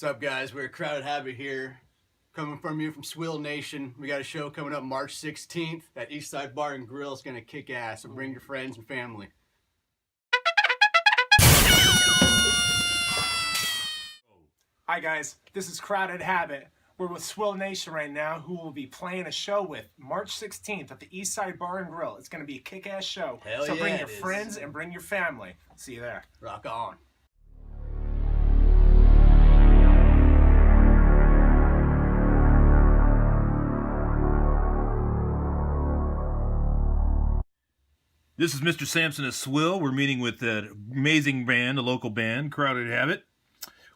What's up, guys? We're Crowded Habit here, coming from you from SWIL Nation. We got a show coming up March 16th at Eastside Bar and Grill. It's going to kick ass, so bring your friends and family. Hi guys, this is Crowded Habit. We're with SWIL Nation right now, who will be playing a show with March 16th at the Eastside Bar and Grill. It's going to be a kick-ass show. Hell so yeah, bring your it is. friends and bring your family. See you there. Rock on. This is Mr. Sampson of SWIL. We're meeting with an amazing band, a local band, Crowded Habit.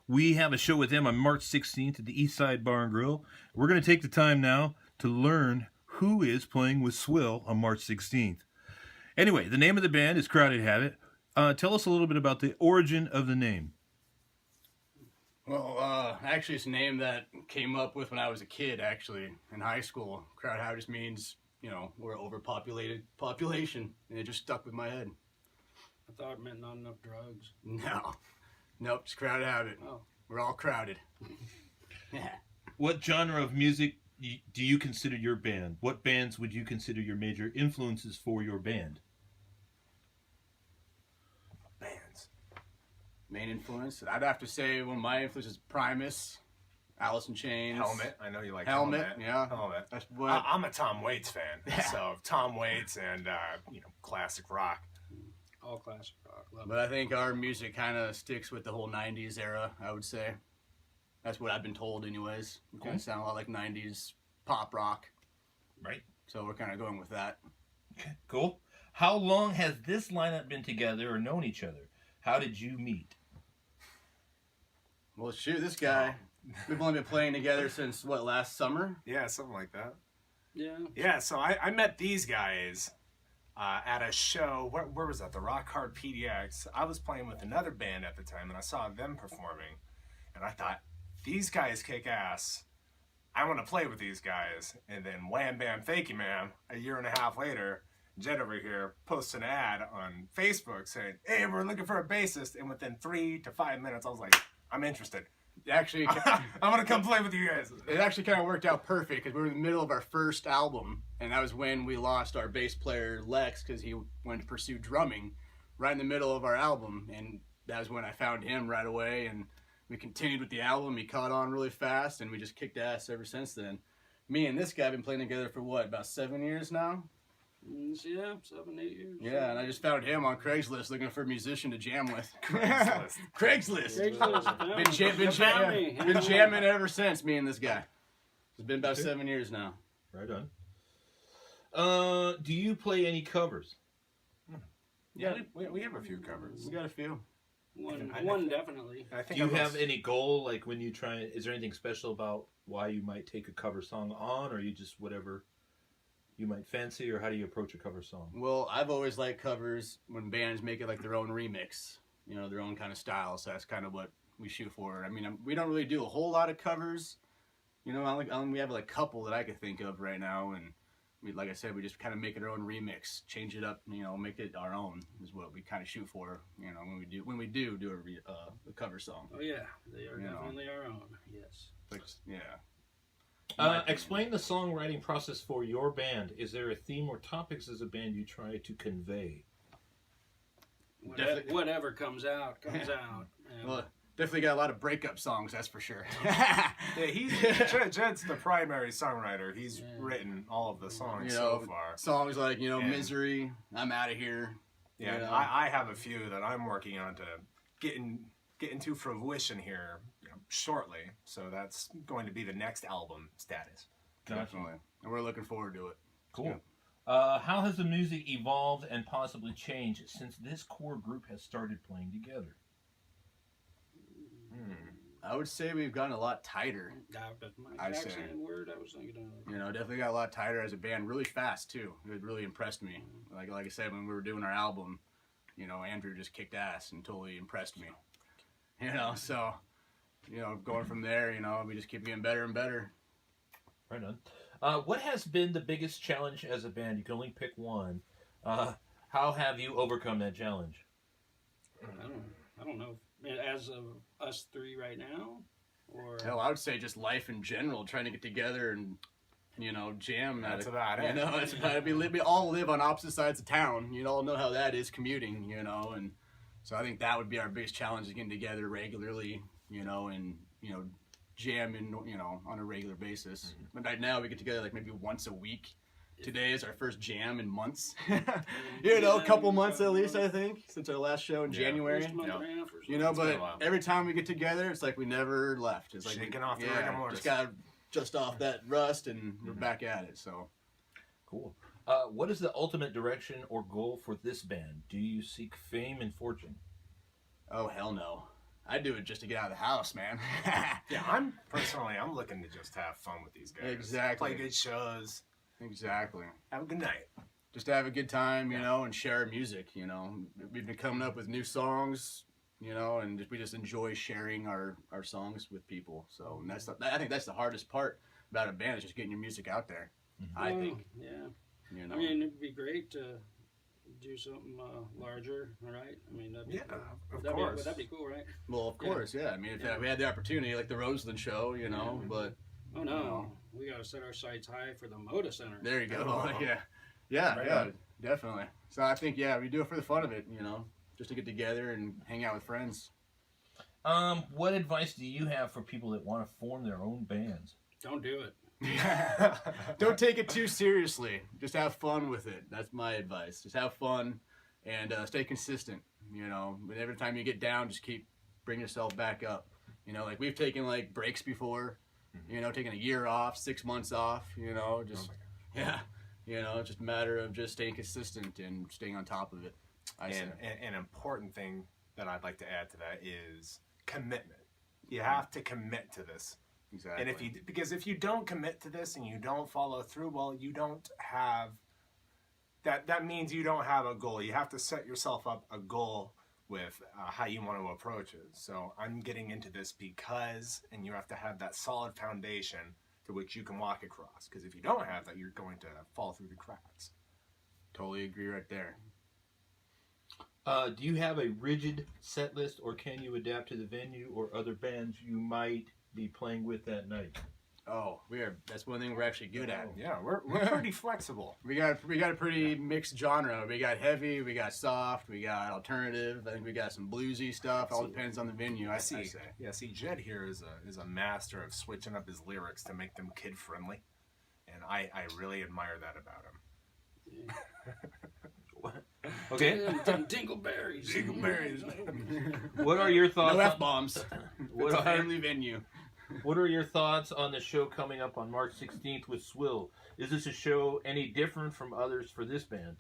We have a show with them on March 16th at the Eastside Bar and Grill. We're going to take the time now to learn who is playing with SWIL on March 16th. Anyway, the name of the band is Crowded Habit. Tell us a little bit about the origin of the name. Well, actually, it's a name that came up with when I was a kid, actually, in high school. Crowded Habit just means, you know, we're an overpopulated population, and it just stuck with my head. I thought it meant not enough drugs. No. Nope, it's Crowded Habit. Oh. We're all crowded. Yeah. What genre of music do you consider your band? What bands would you consider your major influences for your band? Bands. Main influence? I'd have to say one of my influences is Primus, Alice in Chains. Helmet. I know you like Helmet, Helmet. yeah. Helmet. That's what... I'm a Tom Waits fan. Yeah. So Tom Waits and, classic rock. All classic rock. Love But I think our music kind of sticks with the whole 90s era, I would say. That's what I've been told anyways. We kind of sound a lot like 90s pop rock. Right. So we're kind of going with that. Okay, cool. How long has this lineup been together or known each other? How did you meet? Well, shoot, this guy, we've only been playing together since, what, last summer? Yeah, something like that. Yeah. Yeah, so I met these guys at a show. Where was that? The Rock Hard PDX. I was playing with another band at the time, and I saw them performing, and I thought, these guys kick ass. I want to play with these guys. And then wham, bam, thank you, ma'am. A year and a half later, Jed over here posts an ad on Facebook saying, hey, we're looking for a bassist. And within 3 to 5 minutes, I was like, I'm interested. Actually, I'm going to come play with you guys. it actually kind of worked out perfect because we were in the middle of our first album, and that was when we lost our bass player Lex because he went to pursue drumming right in the middle of our album, and that was when I found him right away, and we continued with the album. He caught on really fast, and we just kicked ass ever since then. Me and this guy have been playing together for what, about 7 years now? Yeah, 7, 8 years. Yeah, and I just found him on Craigslist looking for a musician to jam with. Craigslist. Craigslist. Been jamming ever since, me and this guy. It's been about 7 years now. Right on. Do you play any covers? Yeah, we have a few covers. We got a few. One definitely. I think Do you have any goal, like when you try, is there anything special about why you might take a cover song on, or you just whatever you might fancy, or how do you approach a cover song? Well, I've always liked covers when bands make it like their own remix, you know, their own kind of style. So that's kind of what we shoot for. I mean, we don't really do a whole lot of covers, you know. We have like a couple that I could think of right now, and like I said, we just kind of make it our own remix, change it up, you know, make it our own is what we kind of shoot for, you know, when we do a cover song. Oh yeah, they are definitely our own. Yes. But, yeah. Explain the songwriting process for your band. Is there a theme or topics as a band you try to convey? Whatever comes out, comes out. Well, definitely got a lot of breakup songs, that's for sure. Yeah, Jed's the primary songwriter. He's written all of the songs so far. Songs like, you know, Misery, I'm Out of Here. Yeah, you know. I have a few that I'm working on to get into fruition here shortly. So that's going to be the next album status. Definitely. And we're looking forward to it. Cool. How has the music evolved and possibly changed since this core group has started playing together? I would say we've gotten a lot tighter. I'd say. Word I was thinking of. You know, definitely got a lot tighter as a band, really fast too. It really impressed me. Like I said, when we were doing our album, you know, Andrew just kicked ass and totally impressed me. You know, so, you know, going from there, you know, we just keep getting better and better. Right on. What has been the biggest challenge as a band? You can only pick one. How have you overcome that challenge? I don't know. As of us three right now, Or Hell, I would say just life in general, trying to get together and, you know, jam. That's about it. You know, that's about it. We all live on opposite sides of town. You all know how that is commuting, you know, and so I think that would be our biggest challenge, is getting together regularly, you know, and, you know, jamming, you know, on a regular basis. But right now we get together like maybe once a week. Today is our first jam in months. You know, a couple months at least, I think, since our last show in January. first month and a half or You know, It's been a but while. every time we get together, it's like we never left. It's like Shaking off the rigor mortis. just got off that rust, and we're back at it. So Cool. What is the ultimate direction or goal for this band? Do you seek fame and fortune? oh hell no, I do it just to get out of the house, man. Yeah, I'm looking to just have fun with these guys. Exactly. Play good shows. Exactly. Have a good night. Just to have a good time, you know, and share our music. You know, we've been coming up with new songs, you know, and we just enjoy sharing our songs with people. So and I think that's the hardest part about a band, is just getting your music out there. I think. Yeah. You know. I mean, it'd be great to do something larger, all right? I mean, that'd be cool. of That'd course. that'd be cool, right? Well, of course, yeah. I mean, if we had the opportunity, like the Roseland show, you know, but Oh, no. We got to set our sights high for the Moda Center. there you go. Oh. Yeah, Right yeah, on. definitely. So I think, yeah, we do it for the fun of it, you know, just to get together and hang out with friends. What advice do you have for people that want to form their own bands? Don't do it. Don't take it too seriously. Just have fun with it. That's my advice. Just have fun and stay consistent. You know, but every time you get down, just keep bring yourself back up. You know, like we've taken like breaks before. You know, taking a year off, 6 months off. You know, just yeah. You know, it's just a matter of just staying consistent and staying on top of it. And an important thing that I'd like to add to that is commitment. You have to commit to this. Exactly. And if you don't commit to this and you don't follow through, well, you don't have that means you don't have a goal. You have to set yourself up a goal with how you want to approach it. So I'm getting into this because, and you have to have that solid foundation to which you can walk across. Because if you don't have that, you're going to fall through the cracks. Totally agree right there. Do you have a rigid set list, or can you adapt to the venue or other bands you might be playing with that night? Oh, that's one thing we're actually good at. Yeah, we're pretty flexible. We got a pretty mixed genre. We got heavy, we got soft, we got alternative. I think we got some bluesy stuff. All depends on the venue. I say. See, Jed here is a master of switching up his lyrics to make them kid friendly, and I really admire that about him. Okay. Dingleberries. What are your thoughts? No F-bombs. What It's a are- family venue. What are your thoughts on the show coming up on March 16th with SWIL? Is this a show any different from others for this band?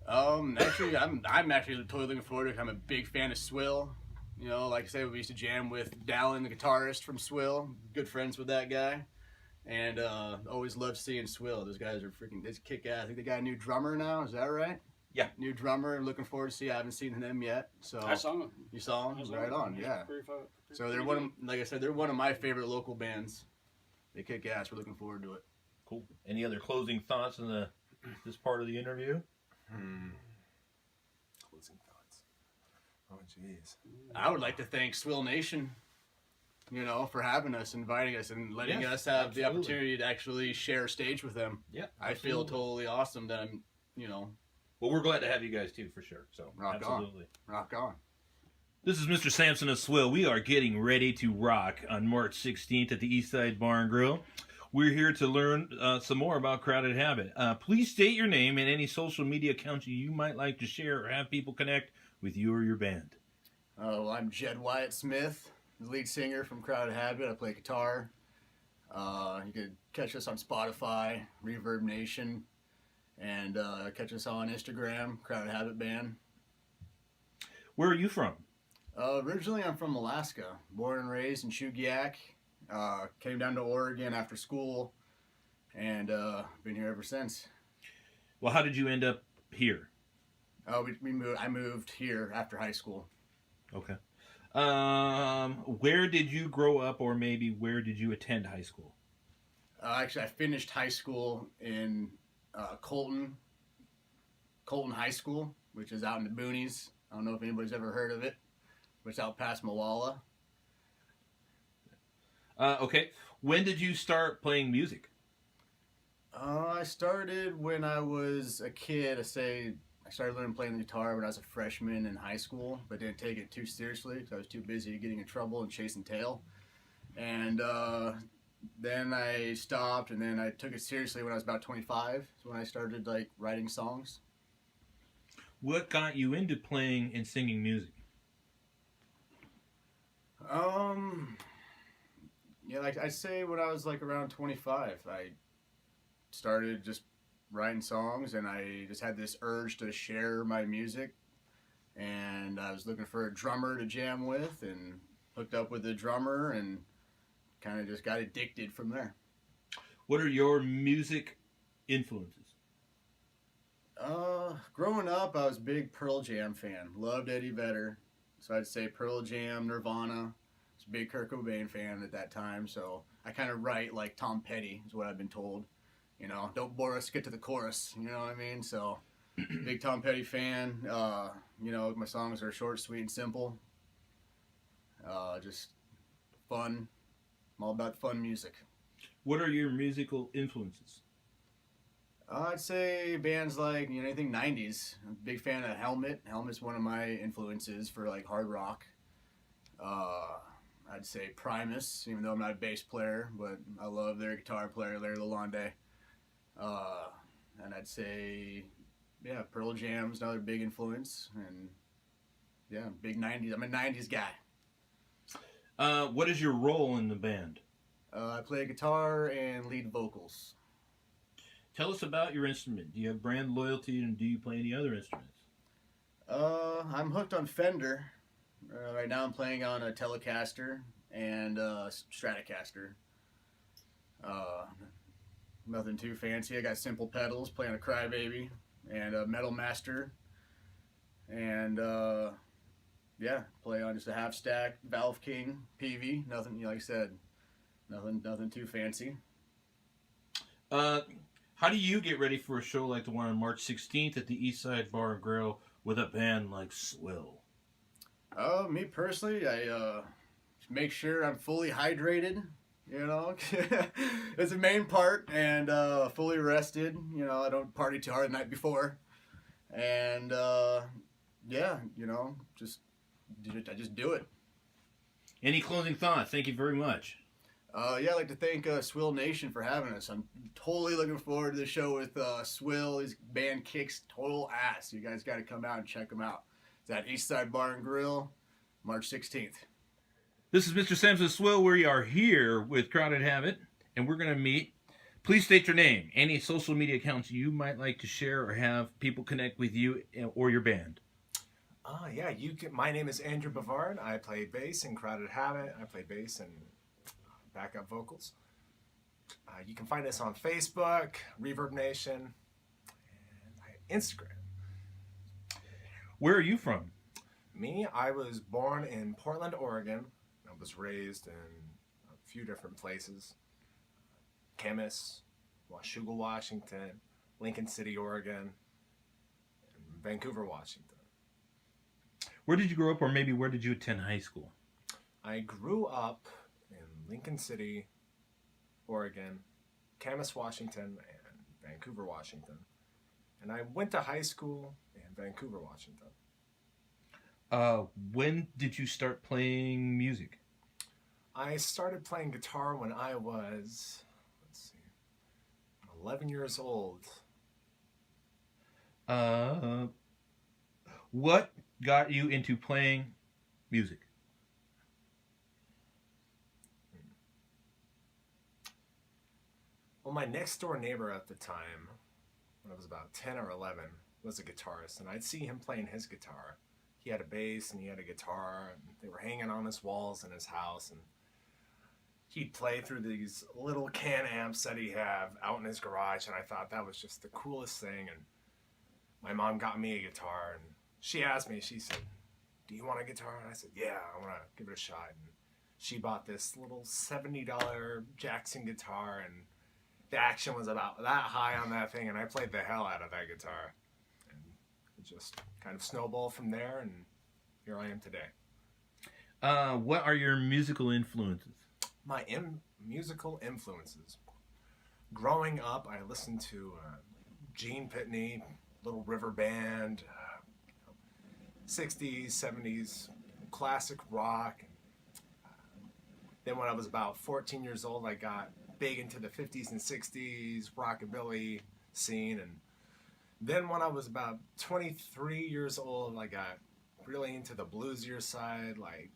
Actually, I'm actually totally looking forward to it. I'm a big fan of SWIL. You know, like I said, we used to jam with Dallin, the guitarist from SWIL. Good friends with that guy. And always loved seeing SWIL. Those guys are they kick ass. I think they got a new drummer now. Is that right? Yeah. New drummer. Looking forward to see. I haven't seen them yet. So I saw them. You saw them? Right on. Yeah. So they're like I said, they're one of my favorite local bands. They kick ass. We're looking forward to it. Cool. Any other closing thoughts in this part of the interview? Closing thoughts. Oh, jeez. I would like to thank SWIL Nation, you know, for having us, inviting us, and letting Yes, us have absolutely. the opportunity to actually share stage with them. Yeah. I feel totally awesome that I'm, you know, Well, we're glad to have you guys too, for sure. So, Rock on. absolutely. rock on. This is Mr. Sampson of SWIL. We are getting ready to rock on March 16th at the Eastside Bar and Grill. We're here to learn some more about Crowded Habit. Please state your name and any social media accounts you might like to share or have people connect with you or your band. Well, I'm Jed Wyatt Smith, the lead singer from Crowded Habit. I play guitar. You can catch us on Spotify, Reverb Nation, and catch us on Instagram, Crowded Habit Band. Where are you from? Originally, I'm from Alaska, born and raised in Chugiak. Came down to Oregon after school, and been here ever since. Well, how did you end up here? I moved here after high school. Okay. Where did you grow up, or maybe where did you attend high school? Actually, I finished high school in Colton High School, which is out in the boonies. I don't know if anybody's ever heard of it, but it's out past Malala. Okay. When did you start playing music? I started when I was a kid. I started learning playing the guitar when I was a freshman in high school, but didn't take it too seriously because I was too busy getting in trouble and chasing tail. And then I stopped, and then I took it seriously when I was about 25. So when I started like writing songs. What got you into playing and singing music? Um, yeah, like I say, when I was like around 25, I started just writing songs, and I just had this urge to share my music. And I was looking for a drummer to jam with, and hooked up with a drummer, and kind of just got addicted from there. What are your music influences? Growing up, I was a big Pearl Jam fan. Loved Eddie Vedder, so I'd say Pearl Jam, Nirvana. I was a big Kurt Cobain fan at that time, so I kind of write like Tom Petty is what I've been told. You know, don't bore us, get to the chorus. You know what I mean? So, big Tom Petty fan. You know, my songs are short, sweet, and simple. Just fun. I'm all about fun music. What are your musical influences? I'd say bands like, you know, anything 90s. I'm a big fan of Helmet. Helmet's one of my influences for like hard rock. I'd say Primus, even though I'm not a bass player, but I love their guitar player, Larry Lalonde. And I'd say, yeah, Pearl Jam's another big influence. And yeah, big 90s. I'm a 90s guy. What is your role in the band? I play guitar and lead vocals. Tell us about your instrument. Do you have brand loyalty, and do you play any other instruments? I'm hooked on Fender. Right now I'm playing on a Telecaster and a Stratocaster. Nothing too fancy. I got simple pedals, play on a Crybaby and a Metal Master. And yeah, play on just a half stack Valve King PV. Nothing, like I said, nothing too fancy. How do you get ready for a show like the one on March 16th at the Eastside Bar and Grill with a band like SWIL? Me personally, I make sure I'm fully hydrated. You know, it's the main part, and fully rested. You know, I don't party too hard the night before, and yeah, you know, I just do it. Any closing thoughts? Thank you very much. Yeah, I'd like to thank SWIL Nation for having us. I'm totally looking forward to the show with SWIL. His band kicks total ass. You guys got to come out and check them out. It's at Eastside Bar and Grill, March 16th. This is Mr. Sampson SWIL. We are here with Crowded Habit, and we're going to meet. Please state your name, any social media accounts you might like to share or have people connect with you or your band. Yeah, my name is Andrew Bavard. I play bass in Crowded Habit. I play bass and backup vocals. You can find us on Facebook, Reverb Nation, and Instagram. Where are you from? Me, I was born in Portland, Oregon. I was raised in a few different places. Camas, Washougal, Washington, Lincoln City, Oregon, and Vancouver, Washington. Where did you grow up, or maybe where did you attend high school? I grew up in Lincoln City, Oregon, Camas, Washington, and Vancouver, Washington. And I went to high school in Vancouver, Washington. When did you start playing music? I started playing guitar when I was, 11 years old. What got you into playing music? Well, my next door neighbor at the time, when I was about 10 or 11, was a guitarist, and I'd see him playing his guitar. He had a bass and he had a guitar, and they were hanging on his walls in his house, and he'd play through these little can amps that he had out in his garage, and I thought that was just the coolest thing. And my mom got me a guitar, and she asked me, she said, "Do you want a guitar?" And I said, "Yeah, I want to give it a shot." And she bought this little $70 Jackson guitar, and the action was about that high on that thing, and I played the hell out of that guitar. And it just kind of snowballed from there, and here I am today. What are your musical influences? My musical influences. Growing up, I listened to Gene Pitney, Little River Band, 60s, 70s, classic rock. Then when I was about 14 years old, I got big into the 50s and 60s rockabilly scene. And then when I was about 23 years old, I got really into the bluesier side, like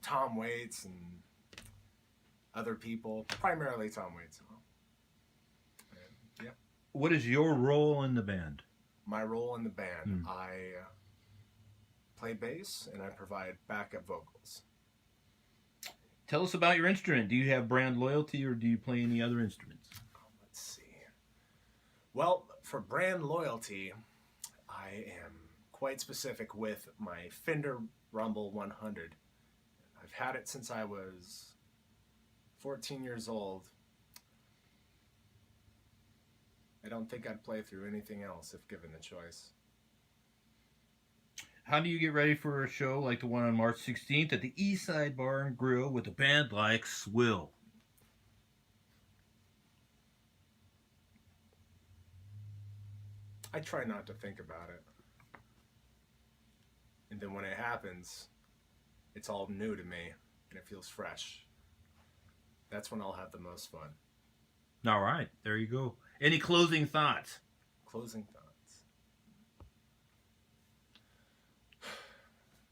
Tom Waits and other people, primarily Tom Waits. And, yeah. What is your role in the band? My role in the band, I play bass and I provide backup vocals. Tell us about your instrument. Do you have brand loyalty or do you play any other instruments? Let's see. Well, for brand loyalty, I am quite specific with my Fender Rumble 100. I've had it since I was 14 years old. I don't think I'd play through anything else if given the choice. How do you get ready for a show like the one on March 16th at the Eastside Bar and Grill with a band like SWIL? I try not to think about it. And then when it happens, it's all new to me and it feels fresh. That's when I'll have the most fun. All right, there you go. Any closing thoughts? Closing thoughts.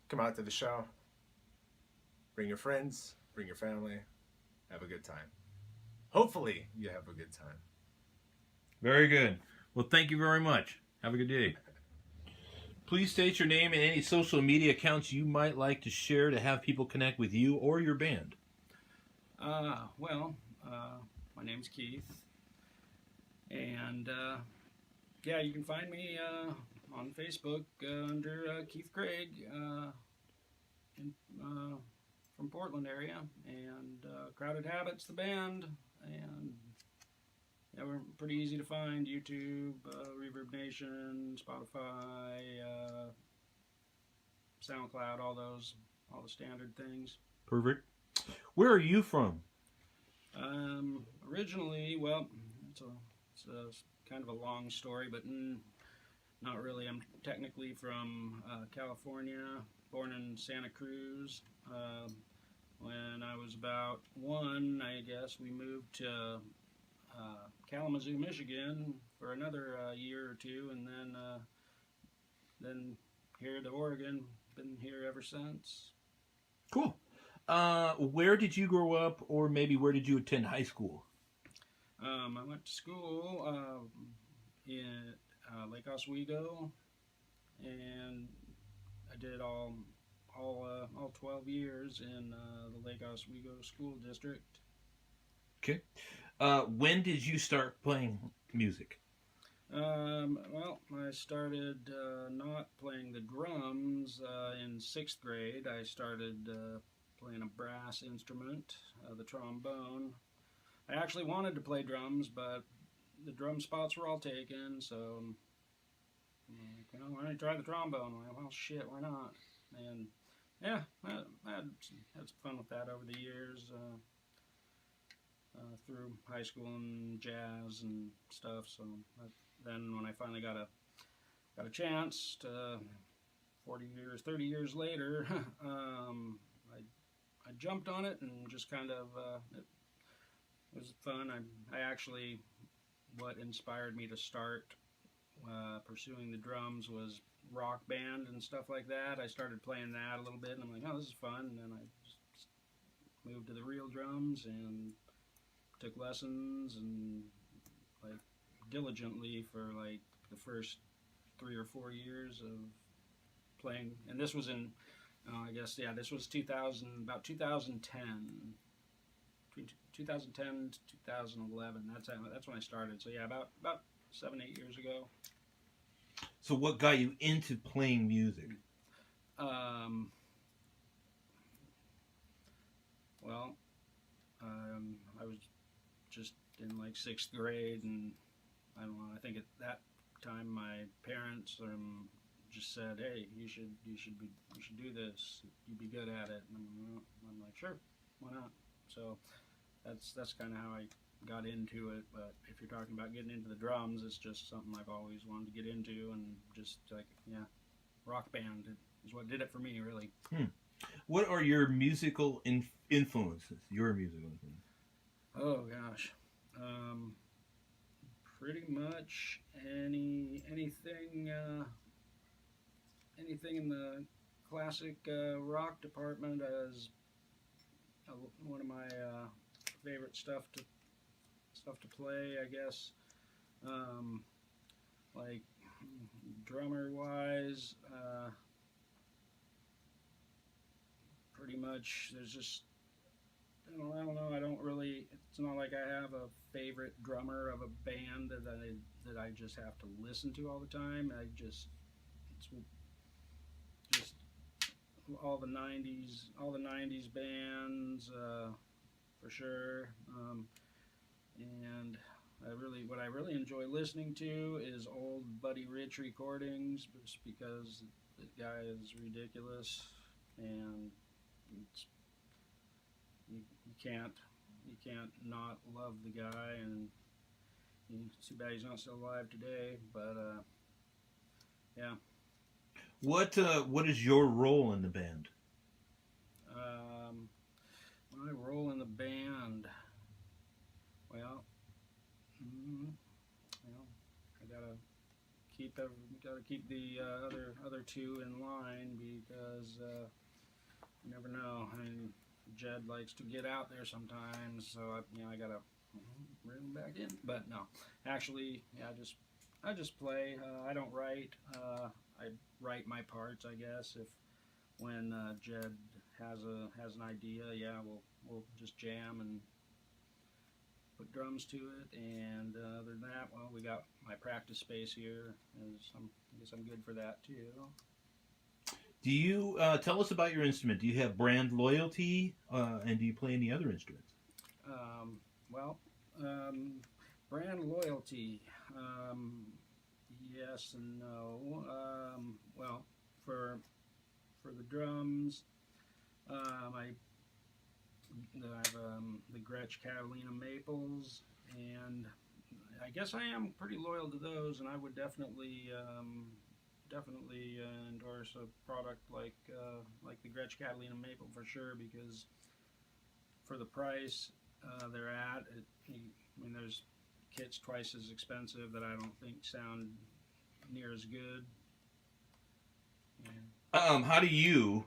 Come out to the show. Bring your friends, bring your family. Have a good time. Hopefully you have a good time. Very good. Well, thank you very much. Have a good day. Please state your name and any social media accounts you might like to share to have people connect with you or your band. My name's Keith, and yeah, you can find me on Facebook under Keith Craig from Portland area, and Crowded Habits, the band, and yeah, we're pretty easy to find. YouTube, Reverb Nation, Spotify, SoundCloud, all the standard things. Perfect. Where are you from? Originally, well, it's a kind of a long story, but not really. I'm technically from California, born in Santa Cruz. When I was about 1, I guess, we moved to Kalamazoo, Michigan for another year or two, and then here to Oregon. Been here ever since. Cool. Where did you grow up, or maybe where did you attend high school? I went to school in Lake Oswego, and I did all 12 years in the Lake Oswego School District. Okay. When did you start playing music? Well, I started not playing the drums in 6th grade. I started playing a brass instrument, the trombone. I actually wanted to play drums, but the drum spots were all taken, so I'm like, well, why don't you try the trombone? I'm like, well, shit, why not? And yeah, I had some fun with that over the years, through high school and jazz and stuff. So then when I finally got a chance to 30 years later, I jumped on it and just kind of, it was fun. I actually, what inspired me to start pursuing the drums was rock band and stuff like that. I started playing that a little bit, and I'm like, oh, this is fun. And then I just moved to the real drums and took lessons and like diligently for like the first 3 or 4 years of playing. And this was in, I guess, yeah, this was about 2010. Between 2010 to 2011. That's when I started. So yeah, about 7-8 years ago. So what got you into playing music? Well, I was just in like 6th grade, and I don't know. I think at that time my parents just said, "Hey, you should do this. You'd be good at it." And I'm like, "Sure, why not?" So that's kind of how I got into it. But if you're talking about getting into the drums, it's just something I've always wanted to get into, and just like, yeah, rock band is what did it for me, really. What are your musical influences? Your musical influences? Oh gosh, pretty much anything in the classic rock department as one of my favorite stuff to play, I guess. Like drummer wise, pretty much there's just I don't know. I don't really. It's not like I have a favorite drummer of a band that I just have to listen to all the time. It's just all the '90s bands for sure. And what I really enjoy listening to is old Buddy Rich recordings, just because the guy is ridiculous, and you can't not love the guy, and it's too bad he's not still alive today. But yeah. What is your role in the band? My role in the band, well, I gotta keep the other two in line, because you never know. I mean, Jed likes to get out there sometimes, so I gotta bring him back in. But no, actually, yeah, I just play. I don't write. I write my parts, I guess. When Jed has an idea, yeah, we'll just jam and put drums to it. And other than that, well, we got my practice space here. I guess I'm good for that too. Do you tell us about your instrument? Do you have brand loyalty, and do you play any other instruments? Brand loyalty, yes and no. Well, for the drums, I have the Gretsch Catalina Maples, and I guess I am pretty loyal to those, and I would definitely endorse a product like the Gretsch Catalina Maple for sure, because for the price they're at, there's kits twice as expensive that I don't think sound near as good. How do you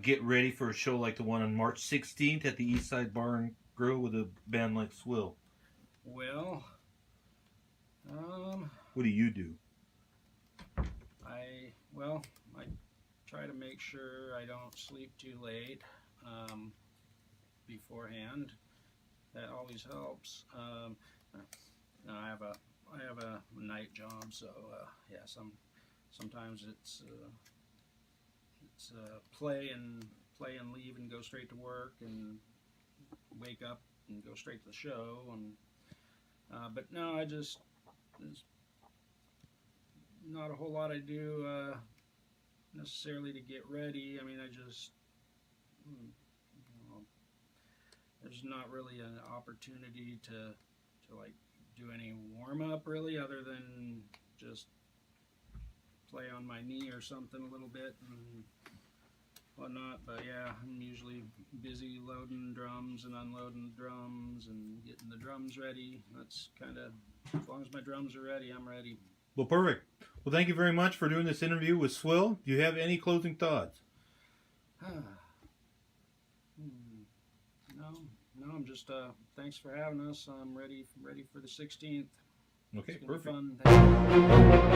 get ready for a show like the one on March 16th at the Eastside Bar and Grill with a band like SWIL? Well, what do you do? I try to make sure I don't sleep too late beforehand. That always helps. I have a night job, so yeah. Sometimes it's play and leave and go straight to work, and wake up and go straight to the show. And but no, there's not a whole lot I do necessarily to get ready. I mean, there's not really an opportunity to like do any warm up really, other than just play on my knee or something a little bit and whatnot. But yeah, I'm usually busy loading drums and unloading drums and getting the drums ready. That's kind of, as long as my drums are ready, I'm ready. Well, perfect. Well, thank you very much for doing this interview with SWIL. Do you have any closing thoughts? No, I'm just thanks for having us. I'm ready for the 16th. Okay, It's gonna be perfect. fun. Thank you.